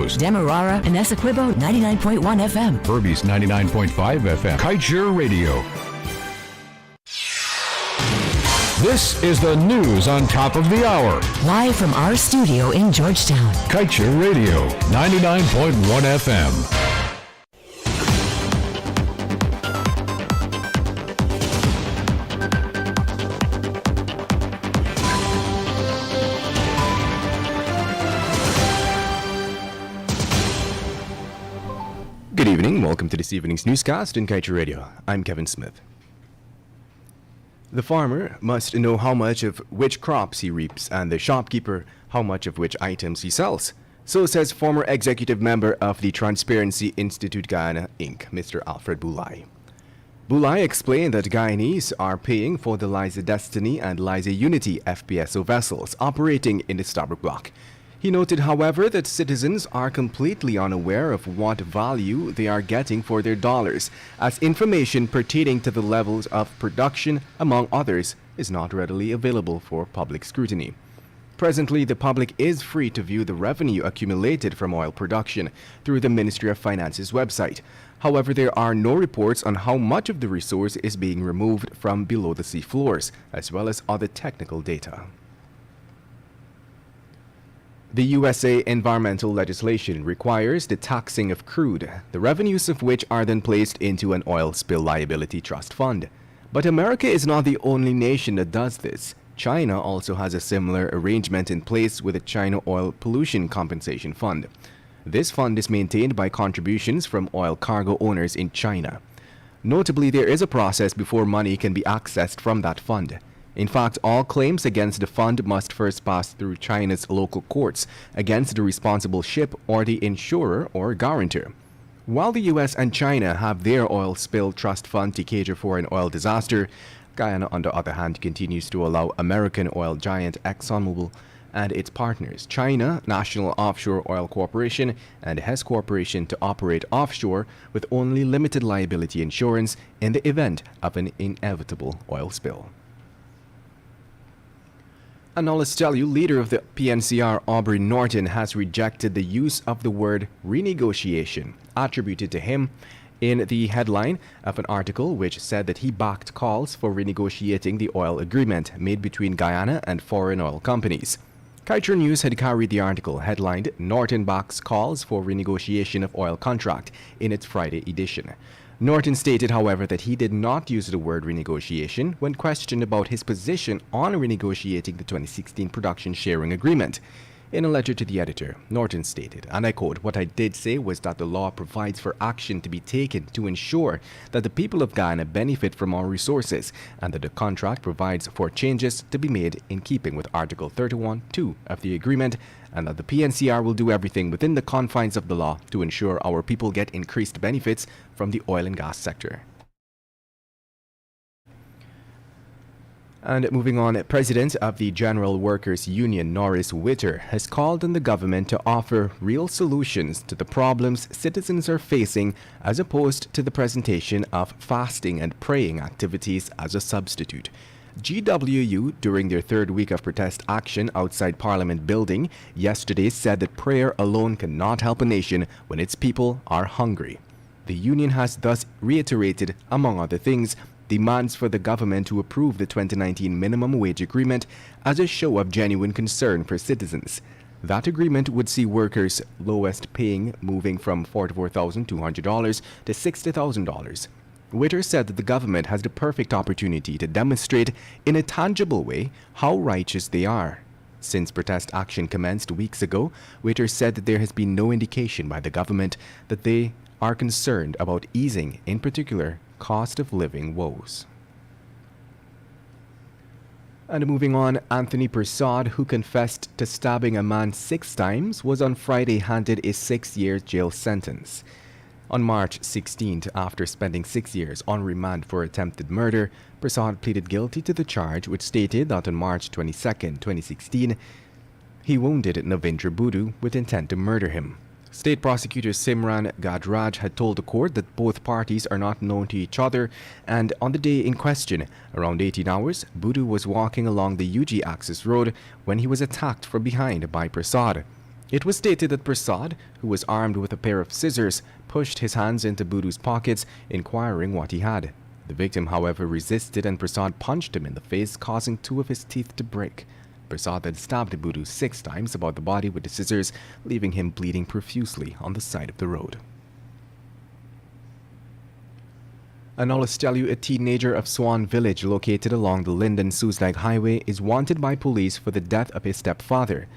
Demerara and Essequibo 99.1 FM. Burby's 99.5 FM. Kaieteur Radio. This is the news on top of the hour. Live from our studio in Georgetown. Kaieteur Radio, 99.1 FM. Good evening. Welcome to this evening's newscast in Kaieteur Radio. I'm Kevin Smith. The farmer must know how much of which crops he reaps and the shopkeeper how much of which items he sells. So says former executive member of the Transparency Institute Guyana, Inc., Mr. Alfred Boulay. Boulay explained that Guyanese are paying for the Liza Destiny and Liza Unity FPSO vessels operating in the Starboard Block. He noted, however, that citizens are completely unaware of what value they are getting for their dollars, as information pertaining to the levels of production, among others, is not readily available for public scrutiny. Presently, the public is free to view the revenue accumulated from oil production through the Ministry of Finance's website. However, there are no reports on how much of the resource is being removed from below the sea floors, as well as other technical data. The USA environmental legislation requires the taxing of crude, the revenues of which are then placed into an oil spill liability trust fund. But America is not the only nation that does this. China also has a similar arrangement in place with the China Oil Pollution Compensation Fund. This fund is maintained by contributions from oil cargo owners in China. Notably, there is a process before money can be accessed from that fund. In fact, all claims against the fund must first pass through China's local courts against the responsible ship or the insurer or guarantor. While the US and China have their oil spill trust fund to cater for an oil disaster, Guyana, on the other hand, continues to allow American oil giant ExxonMobil and its partners, China National Offshore Oil Corporation and Hess Corporation, to operate offshore with only limited liability insurance in the event of an inevitable oil spill. And now let's tell you, leader of the PNCR, Aubrey Norton, has rejected the use of the word renegotiation attributed to him in the headline of an article which said that he backed calls for renegotiating the oil agreement made between Guyana and foreign oil companies. Kaieteur News had carried the article headlined "Norton Backs Calls for Renegotiation of Oil Contract" in its Friday edition. Norton stated, however, that he did not use the word renegotiation when questioned about his position on renegotiating the 2016 production sharing agreement. In a letter to the editor, Norton stated, and I quote, "What I did say was that the law provides for action to be taken to ensure that the people of Guyana benefit from our resources, and that the contract provides for changes to be made in keeping with Article 31(2) of the agreement, and that the PNCR will do everything within the confines of the law to ensure our people get increased benefits from the oil and gas sector." And moving on, President of the General Workers Union, Norris Witter, has called on the government to offer real solutions to the problems citizens are facing, as opposed to the presentation of fasting and praying activities as a substitute. GWU, during their third week of protest action outside Parliament building yesterday, said that prayer alone cannot help a nation when its people are hungry. The union has thus reiterated, among other things, demands for the government to approve the 2019 minimum wage agreement as a show of genuine concern for citizens. That agreement would see workers' lowest paying moving from $44,200 to $60,000. Witter said that the government has the perfect opportunity to demonstrate in a tangible way how righteous they are. Since protest action commenced weeks ago, Witter said that there has been no indication by the government that they are concerned about easing, in particular, cost of living woes. And moving on, Anthony Prasad, who confessed to stabbing a man 6 times, was on Friday handed a 6-year jail sentence. On March 16th, after spending 6 years on remand for attempted murder, Prasad pleaded guilty to the charge, which stated that on March 22, 2016, he wounded Navindra Budu with intent to murder him. State prosecutor Simran Gadraj had told the court that both parties are not known to each other, and on the day in question, around 18 hours, Budu was walking along the UG Access Road when he was attacked from behind by Prasad. It was stated that Prasad, who was armed with a pair of scissors, pushed his hands into Budu's pockets, inquiring what he had. The victim, however, resisted and Prasad punched him in the face, causing 2 of his teeth to break. Prasad then stabbed Budu 6 times about the body with the scissors, leaving him bleeding profusely on the side of the road. And now let's tell you, a teenager of Swan Village located along the Linden-Susdag Highway is wanted by police for the death of his stepfather.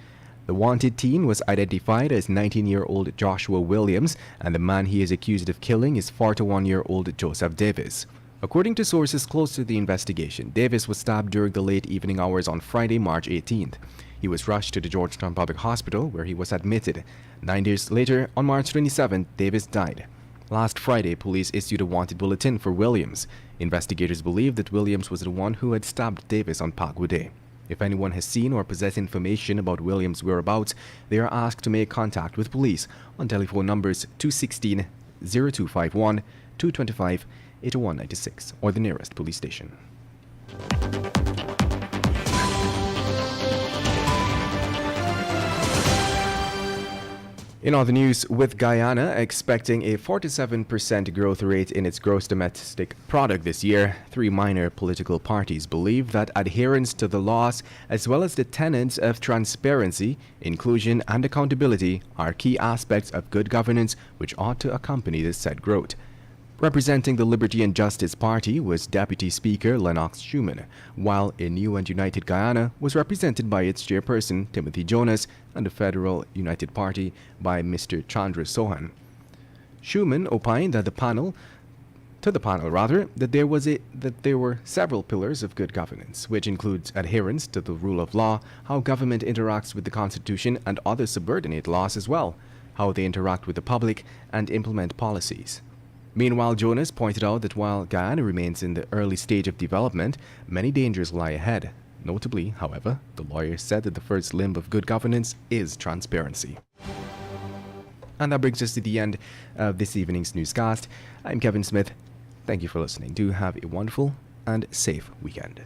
The wanted teen was identified as 19-year-old Joshua Williams, and the man he is accused of killing is 41-year-old Joseph Davis. According to sources close to the investigation, Davis was stabbed during the late evening hours on Friday, March 18th. He was rushed to the Georgetown Public Hospital, where he was admitted. 9 days later, on March 27th, Davis died. Last Friday, police issued a wanted bulletin for Williams. Investigators believe that Williams was the one who had stabbed Davis on Pagwo Day. If anyone has seen or possessed information about Williams' whereabouts, they are asked to make contact with police on telephone numbers 216-0251, 225-8196, or the nearest police station. In other news, with Guyana expecting a 47% growth rate in its gross domestic product this year, 3 minor political parties believe that adherence to the laws, as well as the tenets of transparency, inclusion, and accountability, are key aspects of good governance which ought to accompany this said growth. Representing the Liberty and Justice Party was Deputy Speaker Lennox Schumann, while a new and united Guyana was represented by its chairperson Timothy Jonas and the Federal United Party by Mr. Chandra Sohan. Schumann opined that that there were several pillars of good governance, which includes adherence to the rule of law, how government interacts with the Constitution and other subordinate laws as well, how they interact with the public and implement policies. Meanwhile, Jonas pointed out that while Guyana remains in the early stage of development, many dangers lie ahead. Notably, however, the lawyer said that the first limb of good governance is transparency. And that brings us to the end of this evening's newscast. I'm Kevin Smith. Thank you for listening. Do have a wonderful and safe weekend.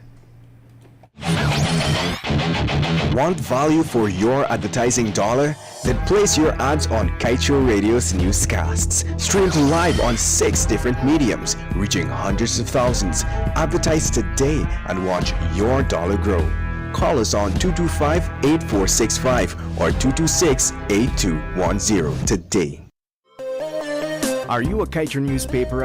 Want value for your advertising dollar? Then place your ads on Kaieteur Radio's newscasts. Streamed live on 6 different mediums, reaching hundreds of thousands. Advertise today and watch your dollar grow. Call us on 225-8465 or 226-8210 today. Are you a Kaieteur newspaper